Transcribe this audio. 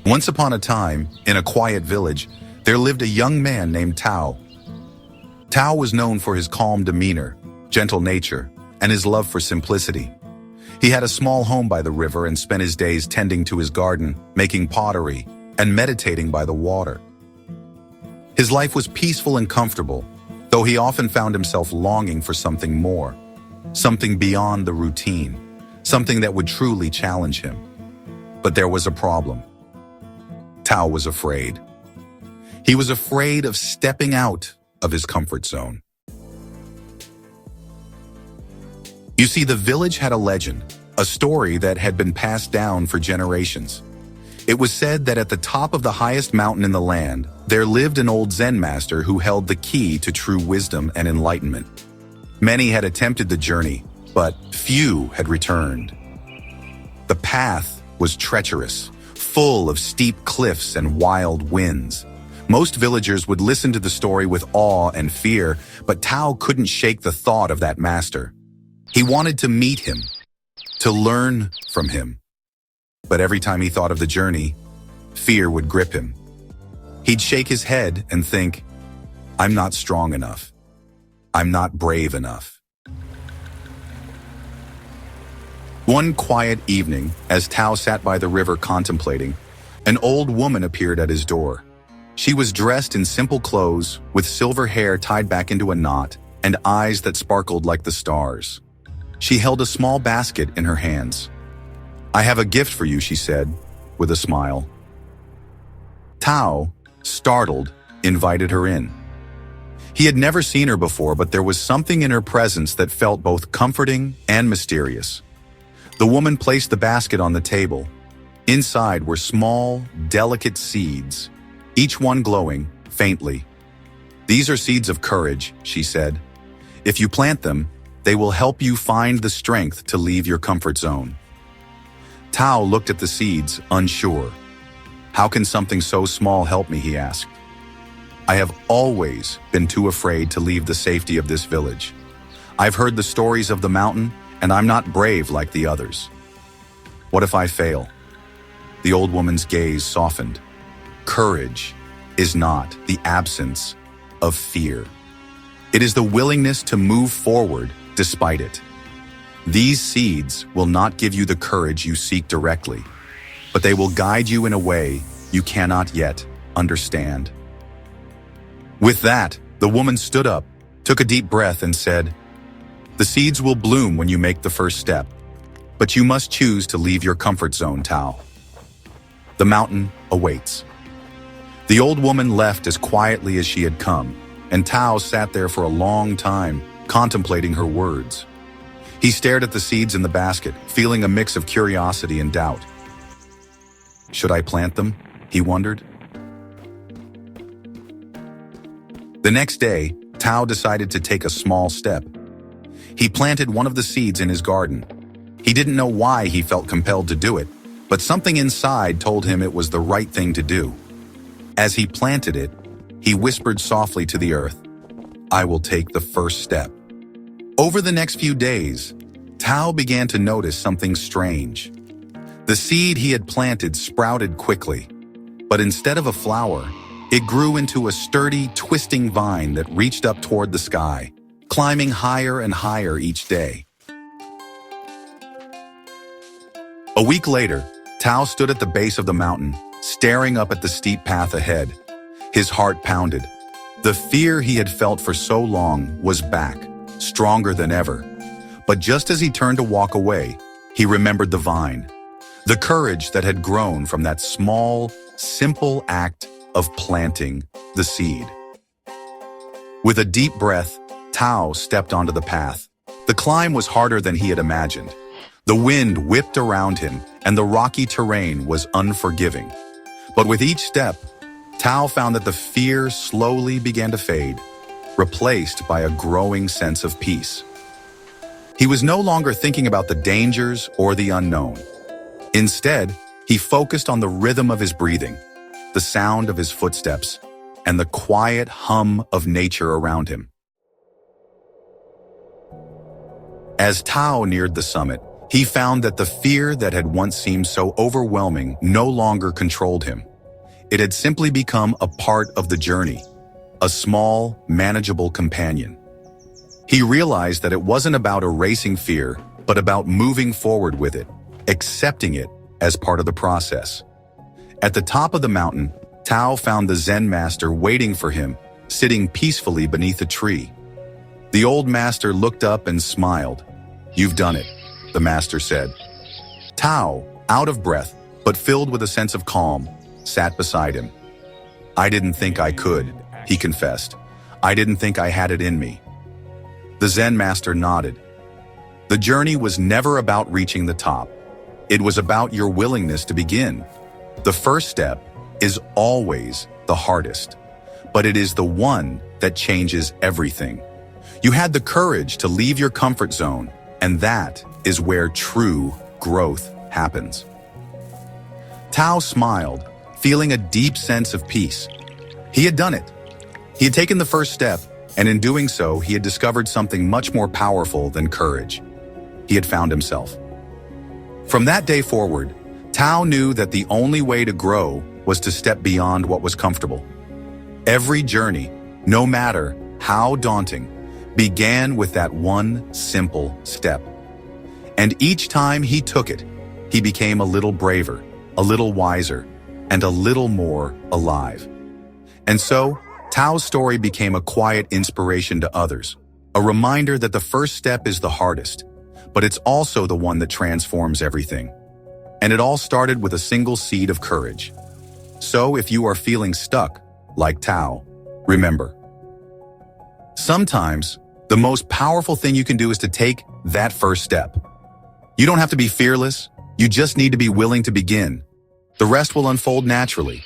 Once upon a time, in a quiet village, there lived a young man named Tao. Tao was known for his calm demeanor, gentle nature, and his love for simplicity. He had a small home by the river and spent his days tending to his garden, making pottery, and meditating by the water. His life was peaceful and comfortable, though he often found himself longing for something more, something beyond the routine, something that would truly challenge him. But there was a problem. Tao was afraid. He was afraid of stepping out of his comfort zone. You see, the village had a legend, a story that had been passed down for generations. It was said that at the top of the highest mountain in the land, there lived an old Zen master who held the key to true wisdom and enlightenment. Many had attempted the journey, but few had returned. The path was treacherous, full of steep cliffs and wild winds. Most villagers would listen to the story with awe and fear, but Tao couldn't shake the thought of that master. He wanted to meet him, to learn from him. But every time he thought of the journey, fear would grip him. He'd shake his head and think, "I'm not strong enough. I'm not brave enough." One quiet evening, as Tao sat by the river contemplating, an old woman appeared at his door. She was dressed in simple clothes, with silver hair tied back into a knot, and eyes that sparkled like the stars. She held a small basket in her hands. "I have a gift for you," she said, with a smile. Tao, startled, invited her in. He had never seen her before, but there was something in her presence that felt both comforting and mysterious. The woman placed the basket on the table. Inside were small, delicate seeds, each one glowing faintly. "These are seeds of courage," she said. "If you plant them, they will help you find the strength to leave your comfort zone." Tao looked at the seeds, unsure. "How can something so small help me?" he asked. "I have always been too afraid to leave the safety of this village. I've heard the stories of the mountain, and I'm not brave like the others. What if I fail?" The old woman's gaze softened. Courage is not the absence of fear. It is the willingness to move forward despite it. These seeds will not give you the courage you seek directly, but they will guide you in a way you cannot yet understand. With that, the woman stood up, took a deep breath, and said, "The seeds will bloom when you make the first step, but you must choose to leave your comfort zone, Tao. The mountain awaits." The old woman left as quietly as she had come, and Tao sat there for a long time, contemplating her words. He stared at the seeds in the basket, feeling a mix of curiosity and doubt. Should I plant them? He wondered. The next day, Tao decided to take a small step. He planted one of the seeds in his garden. He didn't know why he felt compelled to do it, but something inside told him it was the right thing to do. As he planted it, he whispered softly to the earth, "I will take the first step." Over the next few days, Tao began to notice something strange. The seed he had planted sprouted quickly, but instead of a flower, it grew into a sturdy, twisting vine that reached up toward the sky, climbing higher and higher each day. A week later, Tao stood at the base of the mountain, staring up at the steep path ahead. His heart pounded. The fear he had felt for so long was back, stronger than ever. But just as he turned to walk away, he remembered the vine, the courage that had grown from that small, simple act of planting the seed. With a deep breath, Tao stepped onto the path. The climb was harder than he had imagined. The wind whipped around him, and the rocky terrain was unforgiving. But with each step, Tao found that the fear slowly began to fade, replaced by a growing sense of peace. He was no longer thinking about the dangers or the unknown. Instead, he focused on the rhythm of his breathing, the sound of his footsteps, and the quiet hum of nature around him. As Tao neared the summit, He found that the fear that had once seemed so overwhelming no longer controlled him. It had simply become a part of the journey, a small, manageable companion. He realized that it wasn't about erasing fear, but about moving forward with it, accepting it as part of the process. At the top of the mountain, Tao found the Zen master waiting for him, sitting peacefully beneath a tree. The old master looked up and smiled. "You've done it," the master said. Tao, out of breath, but filled with a sense of calm, sat beside him. "I didn't think I could," he confessed. "I didn't think I had it in me." The Zen master nodded. The journey was never about reaching the top. It was about your willingness to begin. The first step is always the hardest, but it is the one that changes everything. You had the courage to leave your comfort zone, and that is where true growth happens. Tao smiled, feeling a deep sense of peace. He had done it. He had taken the first step, and in doing so, he had discovered something much more powerful than courage. He had found himself. From that day forward, Tao knew that the only way to grow was to step beyond what was comfortable. Every journey, no matter how daunting, began with that one simple step. And each time he took it, he became a little braver, a little wiser, and a little more alive. And so, Tao's story became a quiet inspiration to others, a reminder that the first step is the hardest, but it's also the one that transforms everything. And it all started with a single seed of courage. So if you are feeling stuck, like Tao, remember, sometimes the most powerful thing you can do is to take that first step. You don't have to be fearless, you just need to be willing to begin. The rest will unfold naturally.